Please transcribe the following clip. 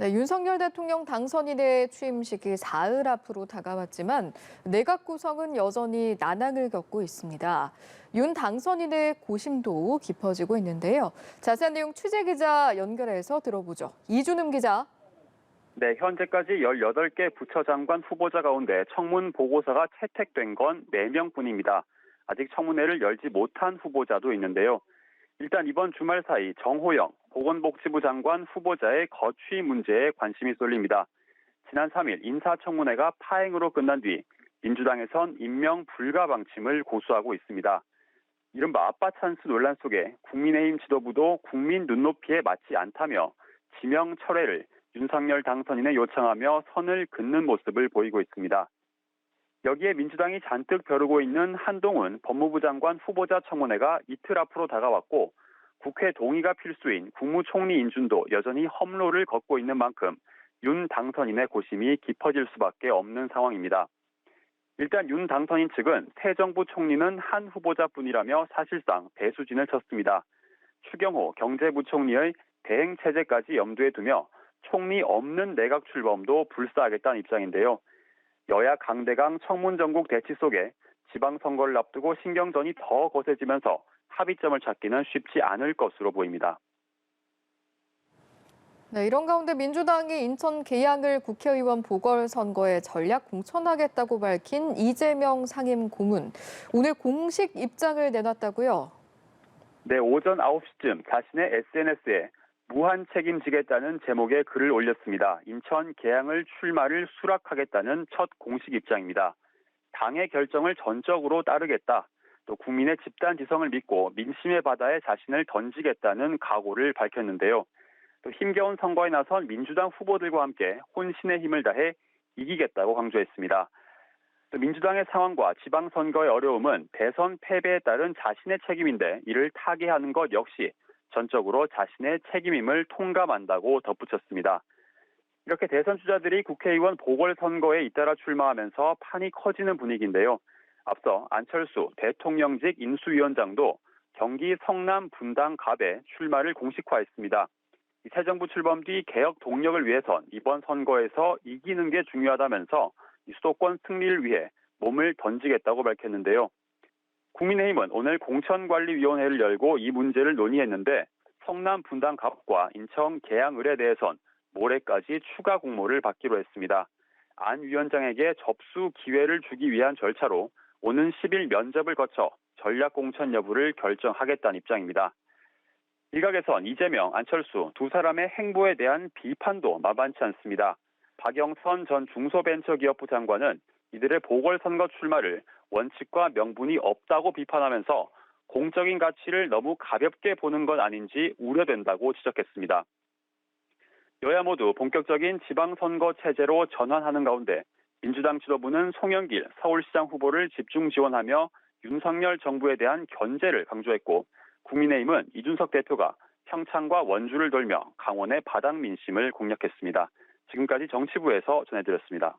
네, 윤석열 대통령 당선인의 취임식이 사흘 앞으로 다가왔지만 내각 구성은 여전히 난항을 겪고 있습니다. 윤 당선인의 고심도 깊어지고 있는데요. 자세한 내용 취재 기자 연결해서 들어보죠. 이준음 기자. 네, 현재까지 18개 부처장관 후보자 가운데 청문 보고서가 채택된 건 4명뿐입니다. 아직 청문회를 열지 못한 후보자도 있는데요. 일단 이번 주말 사이 정호영 보건복지부 장관 후보자의 거취 문제에 관심이 쏠립니다. 지난 3일 인사청문회가 파행으로 끝난 뒤 민주당에선 임명 불가 방침을 고수하고 있습니다. 이른바 아빠 찬스 논란 속에 국민의힘 지도부도 국민 눈높이에 맞지 않다며 지명 철회를 윤석열 당선인에 요청하며 선을 긋는 모습을 보이고 있습니다. 여기에 민주당이 잔뜩 벼르고 있는 한동훈 법무부 장관 후보자 청문회가 이틀 앞으로 다가왔고 국회 동의가 필수인 국무총리 인준도 여전히 험로를 걷고 있는 만큼 윤 당선인의 고심이 깊어질 수밖에 없는 상황입니다. 일단 윤 당선인 측은 새 정부 총리는 한 후보자뿐이라며 사실상 배수진을 쳤습니다. 추경호 경제부총리의 대행 체제까지 염두에 두며 총리 없는 내각 출범도 불사하겠다는 입장인데요. 여야 강대강 청문정국 대치 속에 지방선거를 앞두고 신경전이 더 거세지면서 합의점을 찾기는 쉽지 않을 것으로 보입니다. 네, 이런 가운데 민주당이 인천 계양을 국회의원 보궐선거에 전략 공천하겠다고 밝힌 이재명 상임 고문. 오늘 공식 입장을 내놨다고요? 네, 오전 9시쯤 자신의 SNS에 무한 책임지겠다는 제목의 글을 올렸습니다. 인천 계양을 출마를 수락하겠다는 첫 공식 입장입니다. 당의 결정을 전적으로 따르겠다. 또 국민의 집단 지성을 믿고 민심의 바다에 자신을 던지겠다는 각오를 밝혔는데요. 또 힘겨운 선거에 나선 민주당 후보들과 함께 혼신의 힘을 다해 이기겠다고 강조했습니다. 또 민주당의 상황과 지방선거의 어려움은 대선 패배에 따른 자신의 책임인데 이를 타개하는 것 역시 전적으로 자신의 책임임을 통감한다고 덧붙였습니다. 이렇게 대선 주자들이 국회의원 보궐선거에 잇따라 출마하면서 판이 커지는 분위기인데요. 앞서 안철수 대통령직 인수위원장도 경기 성남 분당 갑에 출마를 공식화했습니다. 새 정부 출범 뒤 개혁 동력을 위해선 이번 선거에서 이기는 게 중요하다면서 수도권 승리를 위해 몸을 던지겠다고 밝혔는데요. 국민의힘은 오늘 공천관리위원회를 열고 이 문제를 논의했는데 성남 분당 갑과 인천 계양을에 대해선 모레까지 추가 공모를 받기로 했습니다. 안 위원장에게 접수 기회를 주기 위한 절차로 오는 10일 면접을 거쳐 전략 공천 여부를 결정하겠다는 입장입니다. 일각에선 이재명, 안철수 두 사람의 행보에 대한 비판도 만만치 않습니다. 박영선 전 중소벤처기업부 장관은 이들의 보궐선거 출마를 원칙과 명분이 없다고 비판하면서 공적인 가치를 너무 가볍게 보는 건 아닌지 우려된다고 지적했습니다. 여야 모두 본격적인 지방선거 체제로 전환하는 가운데 민주당 지도부는 송영길 서울시장 후보를 집중 지원하며 윤석열 정부에 대한 견제를 강조했고 국민의힘은 이준석 대표가 평창과 원주를 돌며 강원의 바닥 민심을 공략했습니다. 지금까지 정치부에서 전해드렸습니다.